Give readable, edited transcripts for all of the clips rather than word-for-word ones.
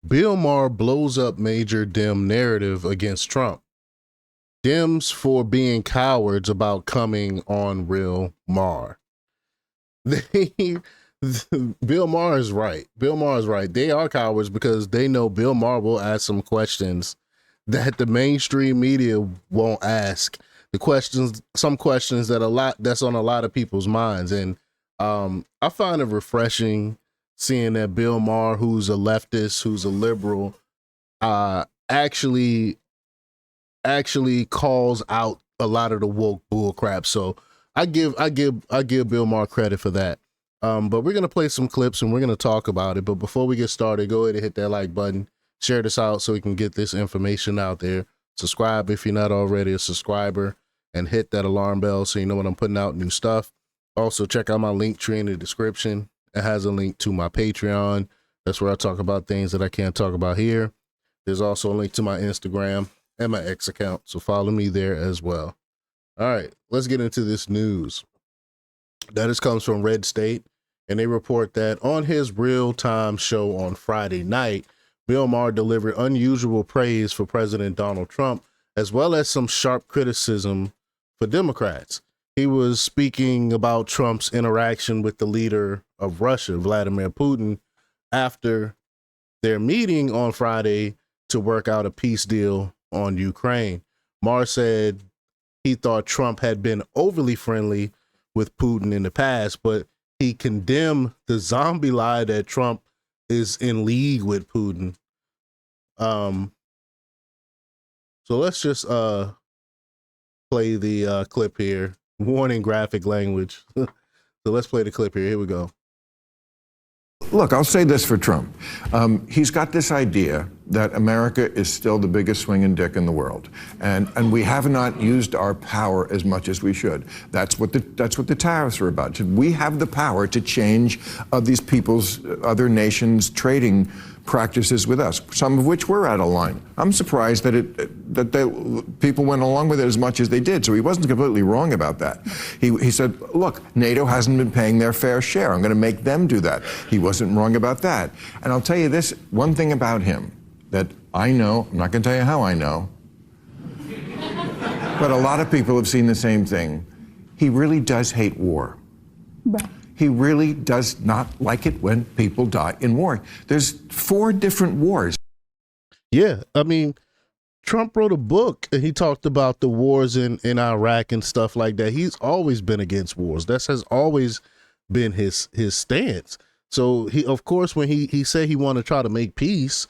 Bill Maher blows up major Dem narrative against Trump. Dems for being cowards about coming on real Maher. They, Bill Maher is right. Bill Maher is right. They are cowards because they know Bill Maher will ask some questions that the mainstream media won't ask. Some questions that's on a lot of people's minds, and I find it refreshing seeing that Bill Maher, who's a leftist, who's a liberal, actually calls out a lot of the woke bull crap. So I give Bill Maher credit for that. But we're gonna play some clips and we're gonna talk about it. But before we get started, go ahead and hit that like button, share this out so we can get this information out there. Subscribe if you're not already a subscriber, and hit that alarm bell so you know when I'm putting out new stuff. Also, check out my link tree in the description. It has a link to my Patreon. That's where I talk about things that I can't talk about here. There's also a link to my Instagram and my X account, so follow me there as well. All right, let's get into this news. That comes from Red State, and they report that on his real-time show on Friday night, Bill Maher delivered unusual praise for President Donald Trump, as well as some sharp criticism for Democrats. He was speaking about Trump's interaction with the leader of Russia, Vladimir Putin, after their meeting on Friday to work out a peace deal on Ukraine. Maher said he thought Trump had been overly friendly with Putin in the past, but he condemned the zombie lie that Trump is in league with Putin. So let's just play the clip here. Warning, graphic language. So let's play the clip here. Here we go. Look, I'll say this for Trump. He's got this idea that America is still the biggest swinging dick in the world, and we have not used our power as much as we should. That's what the tariffs are about. We have the power to change these people's, other nations' trading practices with us, some of which were out of line. I'm surprised that people went along with it as much as they did. So he wasn't completely wrong about that. He said, look, NATO hasn't been paying their fair share. I'm going to make them do that. He wasn't wrong about that. And I'll tell you this, one thing about him that I know, I'm not going to tell you how I know, but a lot of people have seen the same thing. He really does hate war. Right. He really does not like it when people die in war. There's 4 different wars. Yeah, I mean, Trump wrote a book and he talked about the wars in Iraq and stuff like that. He's always been against wars. That has always been his stance. So he, of course, when he said he wanted to try to make peace,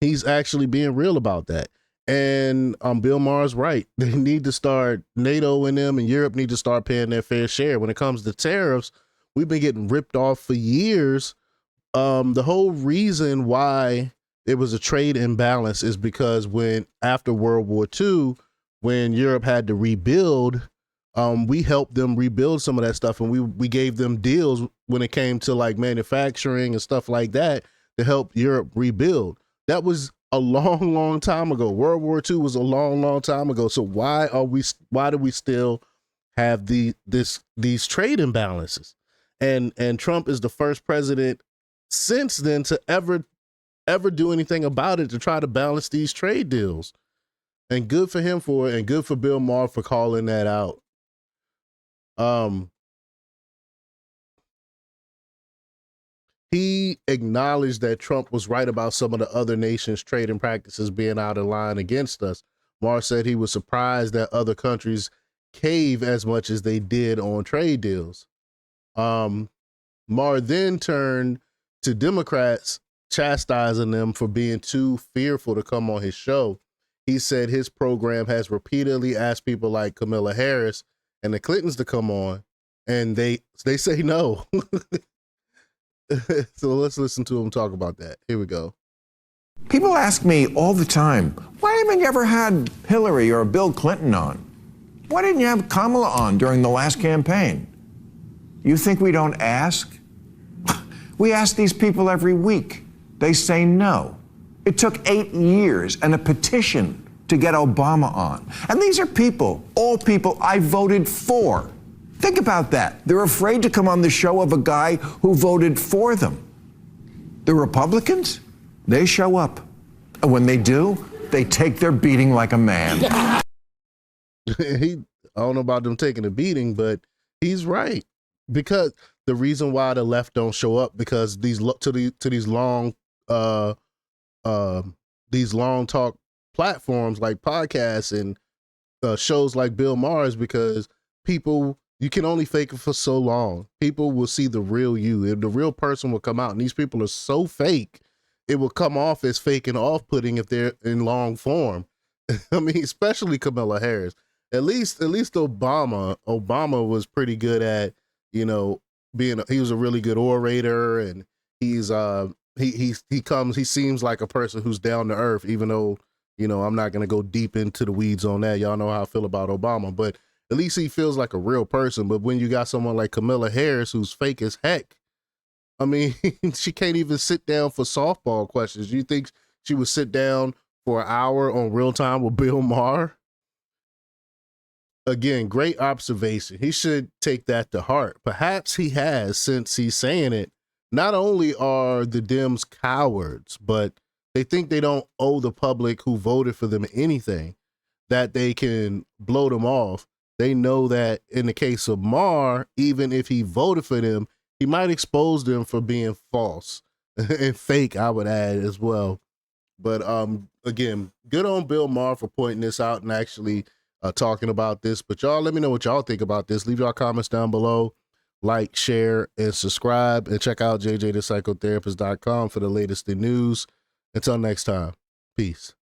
he's actually being real about that. And Bill Maher's right. They need to start, NATO and them and Europe need to start paying their fair share. When it comes to tariffs, we've been getting ripped off for years. The whole reason why it was a trade imbalance is because after World War II, when Europe had to rebuild, we helped them rebuild some of that stuff, and we gave them deals when it came to like manufacturing and stuff like that to help Europe rebuild. That was a long, long time ago. World War II was a long, long time ago. So why do we still have these trade imbalances? And Trump is the first president since then to ever do anything about it to try to balance these trade deals. And good for him for it, and good for Bill Maher for calling that out. He acknowledged that Trump was right about some of the other nations' trading practices being out of line against us. Maher said he was surprised that other countries cave as much as they did on trade deals. Maher then turned to Democrats, chastising them for being too fearful to come on his show. He said his program has repeatedly asked people like Kamala Harris and the Clintons to come on, and they say no. So let's listen to him talk about that. Here we go. People ask me all the time, why haven't you ever had Hillary or Bill Clinton on? Why didn't you have Kamala on during the last campaign? You think we don't ask? We ask these people every week. They say no. It took 8 years and a petition to get Obama on. And these are people, all people I voted for. Think about that. They're afraid to come on the show of a guy who voted for them. The Republicans? They show up. And when they do, they take their beating like a man. I don't know about them taking a beating, but he's right. Because the reason why the left don't show up, because these long talk platforms like podcasts and shows like Bill Maher, is because you can only fake it for so long. People will see the real you. If the real person will come out, and these people are so fake, it will come off as fake and off-putting if they're in long form. I mean, especially Kamala Harris. At least Obama was pretty good at, he was a really good orator, and he seems like a person who's down to earth, even though, I'm not going to go deep into the weeds on that. Y'all know how I feel about Obama, but at least he feels like a real person. But when you got someone like Kamala Harris, who's fake as heck, I mean, she can't even sit down for softball questions. You think she would sit down for an hour on Real Time with Bill Maher? Again, great observation. He should take that to heart. Perhaps he has, since he's saying it. Not only are the Dems cowards, but they think they don't owe the public who voted for them anything, that they can blow them off. They know that in the case of Maher, even if he voted for them, he might expose them for being false and fake, I would add as well. But again, good on Bill Maher for pointing this out and actually talking about this. But y'all, let me know what y'all think about this. Leave y'all comments down below. Like, share, and subscribe. And check out jjthepsychotherapist.com for the latest in news. Until next time, peace.